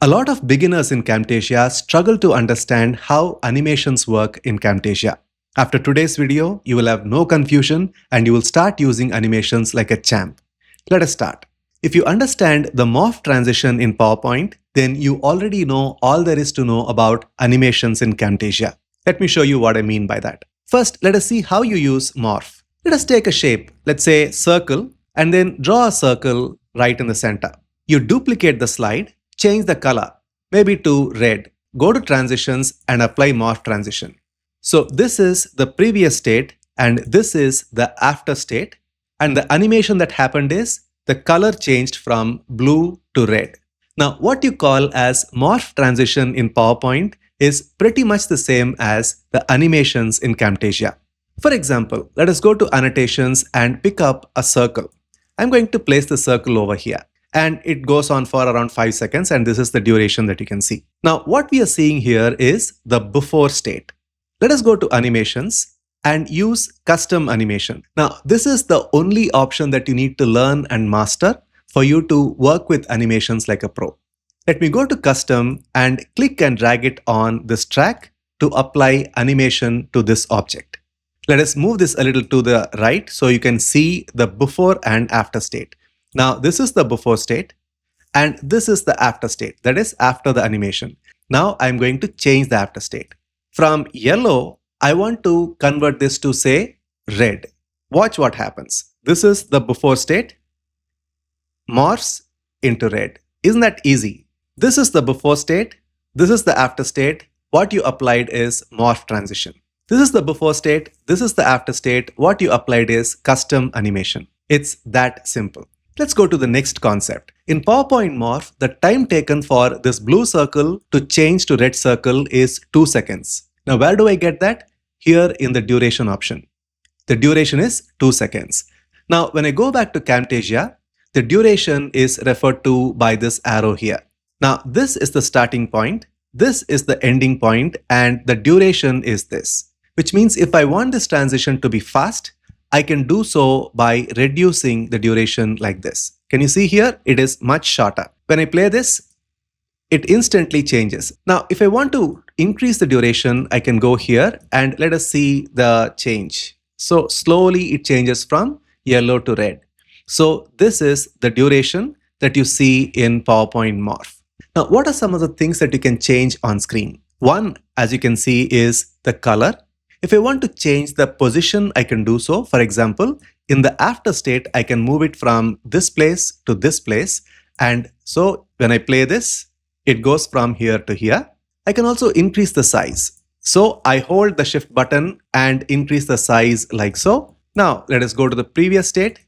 A lot of beginners in Camtasia struggle to understand how animations work in Camtasia. After today's video, you will have no confusion and you will start using animations like a champ. Let us start. If you understand the morph transition in PowerPoint, then you already know all there is to know about animations in Camtasia. Let me show you what I mean by that. First, let us see how you use morph. Let us take a shape, let's say circle, and then draw a circle right in the center. You duplicate the slide, change the color, maybe to red. Go to transitions and apply morph transition. So this is the previous state and this is the after state. And the animation that happened is the color changed from blue to red. Now what you call as morph transition in PowerPoint is pretty much the same as the animations in Camtasia. For example, let us go to annotations and pick up a circle. I'm going to place the circle over here. And it goes on for around 5 seconds and this is the duration that you can see. Now what we are seeing here is the before state. Let us go to animations and use custom animation. Now this is the only option that you need to learn and master for you to work with animations like a pro. Let me go to custom and click and drag it on this track to apply animation to this object. Let us move this a little to the right so you can see the before and after state. Now this is the before state and this is the after state, that is after the animation. Now I'm going to change the after state. From yellow, I want to convert this to say red. Watch what happens. This is the before state, morphs into red. Isn't that easy? This is the before state, this is the after state. What you applied is morph transition. This is the before state, this is the after state. What you applied is custom animation. It's that simple. Let's go to the next concept. In PowerPoint Morph, the time taken for this blue circle to change to red circle is 2 seconds. Now where do I get that? Here in the duration option. The duration is 2 seconds. Now when I go back to Camtasia, the duration is referred to by this arrow here. Now this is the starting point, this is the ending point, and the duration is this. Which means if I want this transition to be fast, I can do so by reducing the duration like this. Can you see here? It is much shorter. When I play this, it instantly changes. Now, if I want to increase the duration, I can go here and let us see the change. So slowly it changes from yellow to red. So this is the duration that you see in PowerPoint Morph. Now, what are some of the things that you can change on screen? One, as you can see, is the color. If I want to change the position, I can do so. For example, in the after state, I can move it from this place to this place. And so when I play this, it goes from here to here. I can also increase the size. So I hold the shift button and increase the size like so. Now let us go to the previous state.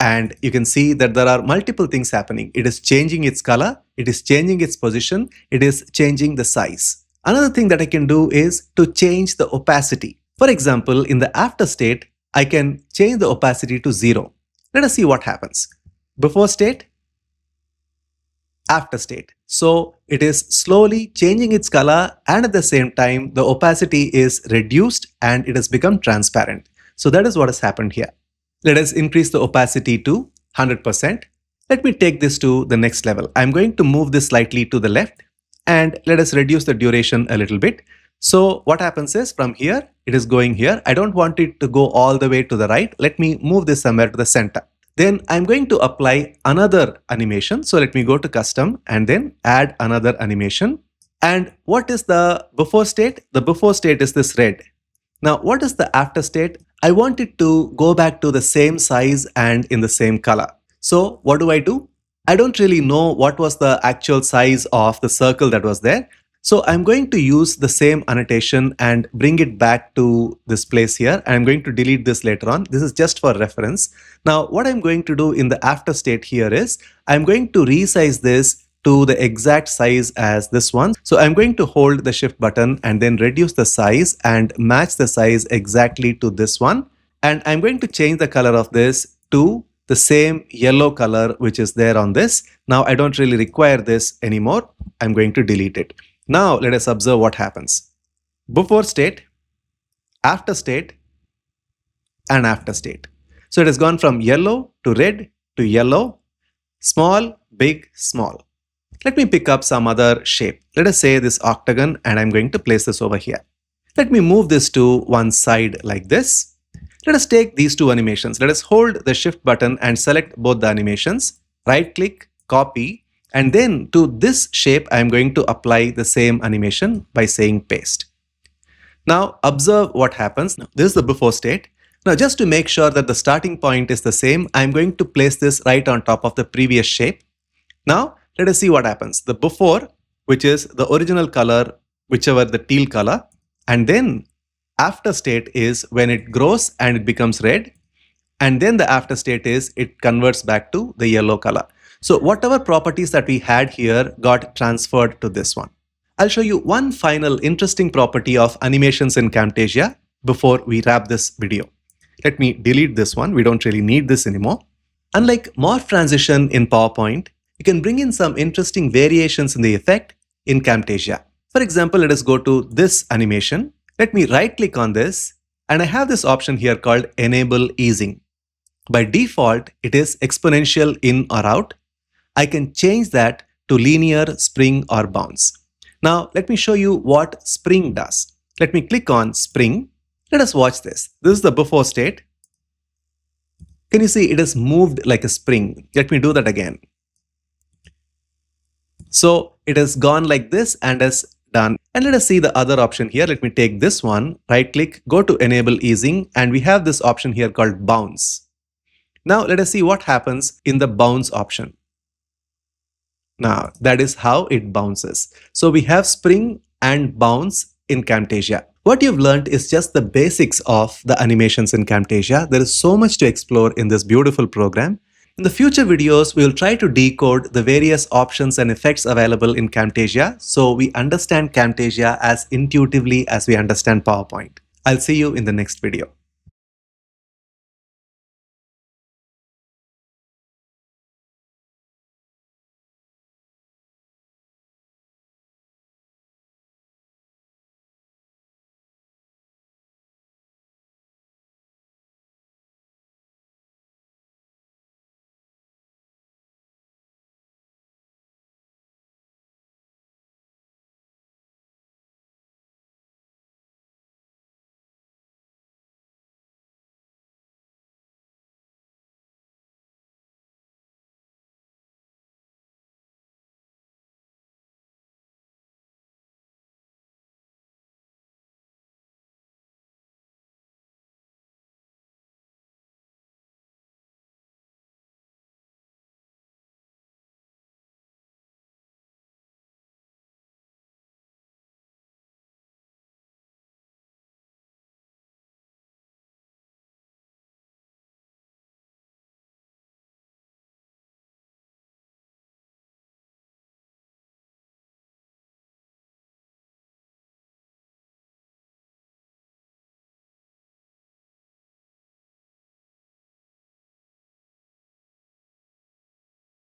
And you can see that there are multiple things happening. It is changing its color. It is changing its position. It is changing the size. Another thing that I can do is to change the opacity. For example, in the after state, I can change the opacity to 0. Let us see what happens. Before state, after state. So it is slowly changing its color and at the same time, the opacity is reduced and it has become transparent. So that is what has happened here. Let us increase the opacity to 100%. Let me take this to the next level. I'm going to move this slightly to the left. And let us reduce the duration a little bit. So what happens is from here, it is going here. I don't want it to go all the way to the right. Let me move this somewhere to the center. Then I'm going to apply another animation. So let me go to custom and then add another animation. And what is the before state? The before state is this red. Now what is the after state? I want it to go back to the same size and in the same color. So what do? I don't really know what was the actual size of the circle that was there. So I'm going to use the same annotation and bring it back to this place here. I'm going to delete this later on. This is just for reference. Now what I'm going to do in the after state here is I'm going to resize this to the exact size as this one. So I'm going to hold the shift button and then reduce the size and match the size exactly to this one. And I'm going to change the color of this to the same yellow color which is there on this. Now I don't really require this anymore. I'm going to delete it. Now let us observe what happens. Before state, after state, and after state. So it has gone from yellow to red to yellow, small, big, small. Let me pick up some other shape. Let us say this octagon, and I'm going to place this over here. Let me move this to one side like this. Let us take these two animations. Let us hold the shift button and select both the animations. Right click, copy, and then to this shape I'm going to apply the same animation by saying paste. Now observe what happens. Now, this is the before state. Now just to make sure that the starting point is the same, I'm going to place this right on top of the previous shape. Now let us see what happens. The before, which is the original color, whichever the teal color, and then after state is when it grows and it becomes red, and then the after state is it converts back to the yellow color. So whatever properties that we had here got transferred to this one. I'll show you one final interesting property of animations in Camtasia before we wrap this video. Let me delete this one. We don't really need this anymore. Unlike morph transition in PowerPoint, you can bring in some interesting variations in the effect in Camtasia. For example, let us go to this animation. Let me right click on this, and I have this option here called Enable Easing. By default, it is exponential in or out. I can change that to linear, spring, or bounce. Now, let me show you what spring does. Let me click on spring. Let us watch this. This is the before state. Can you see it is moved like a spring? Let me do that again. So it has gone like this and has done. And let us see the other option here. Let me take this one, right click, go to enable easing, and we have this option here called bounce. Now let us see what happens in the bounce option. Now that is how it bounces. So we have spring and bounce in Camtasia. What you've learned is just the basics of the animations in Camtasia. There is so much to explore in this beautiful program. In the future videos, we will try to decode the various options and effects available in Camtasia so we understand Camtasia as intuitively as we understand PowerPoint. I'll see you in the next video.